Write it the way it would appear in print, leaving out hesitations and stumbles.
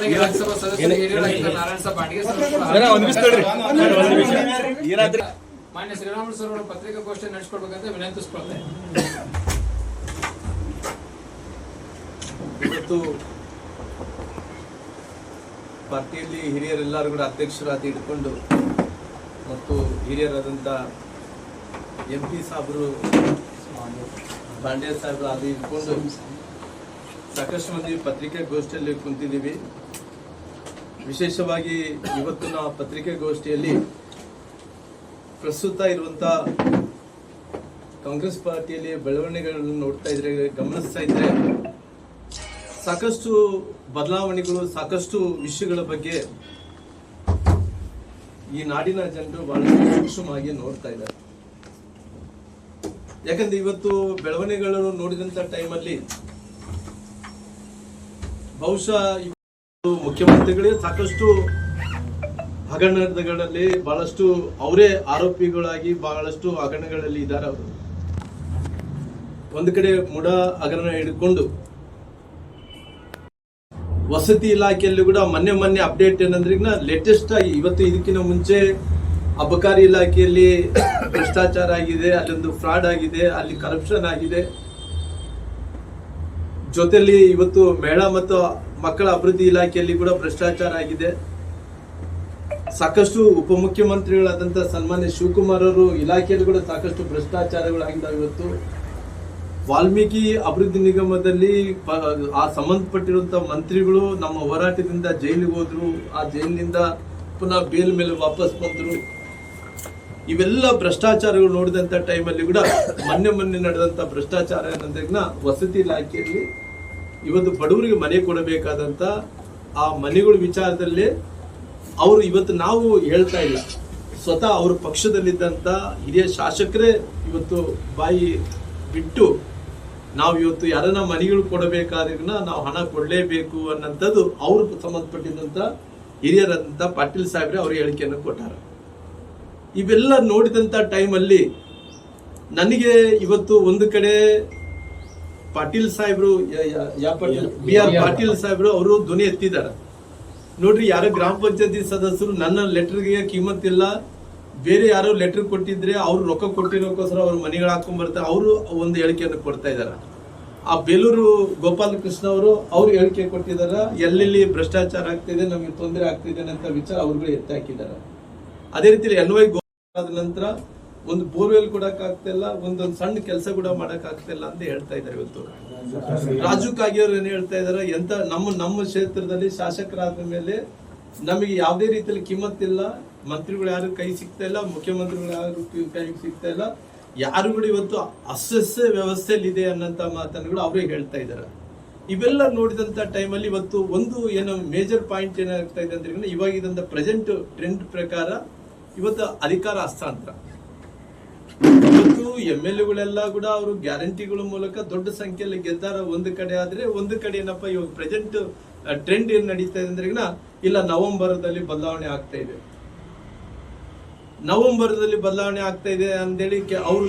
ರಾಜ್ಯಸಭಾ ಸದಸ್ಯರು ನಾರಾಯಣ ಸಾಬ್ ಬಾಂಡ್ಗೆ ಮಾನ್ಯ ಶ್ರೀರಾಮುಲು ಸರ್ ಅವರು ಪತ್ರಿಕಾಗೋಷ್ಠಿ ನಡೆಸಿಕೊಡ್ಬೇಕಂತ ವಿನಂತಿಸಿಕೊಳ್ತಾ ಇವತ್ತು ಪಾರ್ಟಿಯಲ್ಲಿ ಹಿರಿಯರೆಲ್ಲರೂ ಕೂಡ ಅಧ್ಯಕ್ಷರಾಗಿ ಹಿಡ್ಕೊಂಡು ಮತ್ತು ಹಿರಿಯರಾದಂಥ MP ಸಾಹೇಬರು ಬಾಂಡ್ಯ ಸಾಹೇಬರು ಅದು ಇಟ್ಕೊಂಡು ಸಾಕಷ್ಟು ಮಂದಿ ಪತ್ರಿಕಾಗೋಷ್ಠಿಯಲ್ಲಿ ಕುಂತಿದ್ದೀವಿ. ವಿಶೇಷವಾಗಿ ಇವತ್ತಿನ ಪತ್ರಿಕಾಗೋಷ್ಠಿಯಲ್ಲಿ ಪ್ರಸ್ತುತ ಇರುವಂಥ ಕಾಂಗ್ರೆಸ್ ಪಾರ್ಟಿಯಲ್ಲಿ ಬೆಳವಣಿಗೆಗಳನ್ನು ನೋಡ್ತಾ ಇದ್ರೆ, ಗಮನಿಸ್ತಾ ಇದ್ರೆ ಸಾಕಷ್ಟು ಬದಲಾವಣೆಗಳು, ಸಾಕಷ್ಟು ವಿಷಯಗಳ ಬಗ್ಗೆ ಈ ನಾಡಿನ ಜನರು ಬಹಳ ಸೂಕ್ಷ್ಮವಾಗಿ ನೋಡ್ತಾ ಇದ್ದಾರೆ. ಯಾಕಂದ್ರೆ ಇವತ್ತು ಬೆಳವಣಿಗೆಗಳನ್ನು ನೋಡಿದಂತ ಟೈಮಲ್ಲಿ ಬಹುಶಃ ಮುಖ್ಯಮಂತ್ರಿಗಳೇ ಸಾಕಷ್ಟು ಹಗರಣಗಳಲ್ಲಿ ಬಹಳಷ್ಟು ಅವರೇ ಆರೋಪಿಗಳಾಗಿ ಬಹಳಷ್ಟು ಹಗರಣಗಳಲ್ಲಿ ಇದ್ದಾರೆ. ಅವರು ಒಂದು ಕಡೆ ಮುಡ ಹಗರಣ ಹಿಡ್ಕೊಂಡು ವಸತಿ ಇಲಾಖೆಯಲ್ಲಿ ಕೂಡ ಮೊನ್ನೆ ಅಪ್ಡೇಟ್ ಏನಂದ್ರೆ ಲೇಟೆಸ್ಟ್ ಆಗಿ ಇವತ್ತು ಇದಕ್ಕಿಂತ ಮುಂಚೆ ಅಬಕಾರಿ ಇಲಾಖೆಯಲ್ಲಿ ಭ್ರಷ್ಟಾಚಾರ ಆಗಿದೆ, ಅಲ್ಲೊಂದು ಫ್ರಾಡ್ ಆಗಿದೆ, ಅಲ್ಲಿ ಕರಪ್ಷನ್ ಆಗಿದೆ. ಜೊತೆಲಿ ಇವತ್ತು ಮಹಿಳಾ ಮತ್ತು ಮಕ್ಕಳ ಅಭಿವೃದ್ಧಿ ಇಲಾಖೆಯಲ್ಲಿ ಕೂಡ ಭ್ರಷ್ಟಾಚಾರ ಆಗಿದೆ. ಸಾಕಷ್ಟು ಉಪಮುಖ್ಯಮಂತ್ರಿಗಳಾದಂಥ ಸನ್ಮಾನ್ಯ ಶಿವಕುಮಾರ್ ಅವರು ಇಲಾಖೆಯಲ್ಲಿ ಕೂಡ ಸಾಕಷ್ಟು ಭ್ರಷ್ಟಾಚಾರಗಳಾಗಿದ್ದಾವೆ. ಇವತ್ತು ವಾಲ್ಮೀಕಿ ಅಭಿವೃದ್ಧಿ ನಿಗಮದಲ್ಲಿ ಆ ಸಂಬಂಧಪಟ್ಟಿರುವಂತಹ ಮಂತ್ರಿಗಳು ನಮ್ಮ ಹೋರಾಟದಿಂದ ಜೈಲಿಗೆ ಹೋದ್ರು, ಆ ಜೈಲಿನಿಂದ ಪುನಃ ಬೇಲ್ ಮೇಲೆ ವಾಪಸ್ ಬಂದ್ರು. ಇವೆಲ್ಲ ಭ್ರಷ್ಟಾಚಾರಗಳು ನೋಡಿದಂತ ಟೈಮಲ್ಲಿ ಕೂಡ ಮೊನ್ನೆ ನಡೆದಂತ ಭ್ರಷ್ಟಾಚಾರ ಏನಂದ್ರೆ ವಸತಿ ಇಲಾಖೆಯಲ್ಲಿ ಇವತ್ತು ಬಡವರಿಗೆ ಮನೆ ಕೊಡಬೇಕಾದಂತ ಆ ಮನೆಗಳ ವಿಚಾರದಲ್ಲಿ ಅವರು ಇವತ್ತು ನಾವು ಹೇಳ್ತಾ ಇಲ್ಲ, ಸ್ವತಃ ಅವ್ರ ಪಕ್ಷದಲ್ಲಿದ್ದಂತ ಹಿರಿಯ ಶಾಸಕರೇ ಇವತ್ತು ಬಾಯಿ ಬಿಟ್ಟು ನಾವು ಇವತ್ತು ಯಾರನ್ನ ಮನೆಗಳು ಕೊಡಬೇಕಾದ್ರೆ ನಾವು ಹಣ ಕೊಡಲೇಬೇಕು ಅನ್ನಂಥದ್ದು ಅವ್ರು ಸಂಬಂಧಪಟ್ಟಿದ್ದಂತ ಹಿರಿಯರಂತ ಪಾಟೀಲ್ ಸಾಹೇಬ್ರೆ ಅವ್ರ ಹೇಳಿಕೆಯನ್ನು ಕೊಟ್ಟಾರ. ಇವೆಲ್ಲ ನೋಡಿದಂತ ಟೈಮಲ್ಲಿ ನನಗೆ ಇವತ್ತು ಒಂದು ಕಡೆ ಪಾಟೀಲ್ ಸಾಹೇಬ್ರು BR ಪಾಟೀಲ್ ಸಾಹೇಬ್ರು ಅವರು ಧ್ವನಿ ಎತ್ತಿದ್ದಾರೆ. ನೋಡ್ರಿ, ಯಾರೋ ಗ್ರಾಮ ಪಂಚಾಯತಿ ಸದಸ್ಯರು ನನ್ನ ಲೆಟರ್ಗೆ ಕಿಮ್ಮತ್ತಿಲ್ಲ, ಬೇರೆ ಯಾರೋ ಲೆಟರ್ ಕೊಟ್ಟಿದ್ರೆ ಅವ್ರು ರೊಕ್ಕ ಕೊಟ್ಟಿರೋಕ್ಕೋಸ್ಕರ ಅವ್ರ ಮನೆಗಳು ಹಾಕೊಂಡ್ ಬರ್ತಾರೆ, ಅವರು ಒಂದು ಹೇಳಿಕೆಯನ್ನು ಕೊಡ್ತಾ ಇದ್ದಾರೆ. ಆ ಬೇಲೂರು ಗೋಪಾಲಕೃಷ್ಣ ಅವರು ಹೇಳಿಕೆ ಕೊಟ್ಟಿದ್ದಾರೆ, ಎಲ್ಲೆಲ್ಲಿ ಭ್ರಷ್ಟಾಚಾರ ಆಗ್ತಿದೆ, ನಮಗೆ ತೊಂದರೆ ಆಗ್ತಿದೆ ಅಂತ ವಿಚಾರ ಅವ್ರುಗಳು ಎತ್ತಿ ಹಾಕಿದ್ದಾರೆ. ಅದೇ ರೀತಿ NY ಆದ ನಂತರ ಒಂದು ಬೋರ್ವೆಲ್ ಕೊಡಕ್ ಆಗ್ತಿಲ್ಲ, ಒಂದೊಂದು ಸಣ್ಣ ಕೆಲಸ ಕೂಡ ಮಾಡಕ್ ಆಗ್ತಿಲ್ಲ ಅಂತ ಹೇಳ್ತಾ ಇದ್ದಾರೆ. ಇವತ್ತು ರಾಜು ಕಾಗೆಯವರು ಏನ್ ಹೇಳ್ತಾ ಇದಾರೆ, ಎಂತ ನಮ್ಮ ಕ್ಷೇತ್ರದಲ್ಲಿ ಶಾಸಕರಾದ ಮೇಲೆ ನಮಗೆ ಯಾವುದೇ ರೀತಿಯಲ್ಲಿ ಕಿಮ್ಮತ್ತಿಲ್ಲ, ಮಂತ್ರಿಗಳು ಯಾರು ಕೈ ಸಿಗ್ತಾ ಇಲ್ಲ, ಮುಖ್ಯಮಂತ್ರಿಗಳು ಯಾರು ಕೈ ಸಿಗ್ತಾ ಇಲ್ಲ, ಯಾರು ಕೂಡ ಇವತ್ತು ಅಸ್ವಸ್ಥ ವ್ಯವಸ್ಥೆಯಲ್ಲಿ ಇದೆ ಅನ್ನಂತ ಮಾತನ್ನು ಅವರೇ ಹೇಳ್ತಾ ಇದ್ದಾರೆ. ಇವೆಲ್ಲ ನೋಡಿದಂತ ಟೈಮಲ್ಲಿ ಇವತ್ತು ಒಂದು ಏನು ಮೇಜರ್ ಪಾಯಿಂಟ್ ಏನಾಗ್ತಾ ಇದೆ ಅಂದ್ರೆ ಇವಾಗ ಇದಂತ ಪ್ರೆಸೆಂಟ್ ಟ್ರೆಂಡ್ ಪ್ರಕಾರ ಇವತ್ತು ಅಧಿಕಾರ ಹಸ್ತಾಂತರ. ಇವತ್ತು MLAಗಳೆಲ್ಲ ಕೂಡ ಅವರು ಗ್ಯಾರಂಟಿಗಳ ಮೂಲಕ ದೊಡ್ಡ ಸಂಖ್ಯೆಯಲ್ಲಿ ಗೆದ್ದಾರ ಒಂದು ಕಡೆ, ಆದ್ರೆ ಒಂದು ಕಡೆ ಏನಪ್ಪಾ ಇವಾಗ ಪ್ರೆಸೆಂಟ್ ಟ್ರೆಂಡ್ ಏನ್ ನಡೀತಾ ಇದೆ ಅಂದ್ರೆ ಇಲ್ಲ ನವೆಂಬರ್ದಲ್ಲಿ ಬದಲಾವಣೆ ಆಗ್ತಾ ಇದೆ, ನವೆಂಬರ್ದಲ್ಲಿ ಬದಲಾವಣೆ ಆಗ್ತಾ ಇದೆ ಅಂತೇಳಿ ಅವ್ರು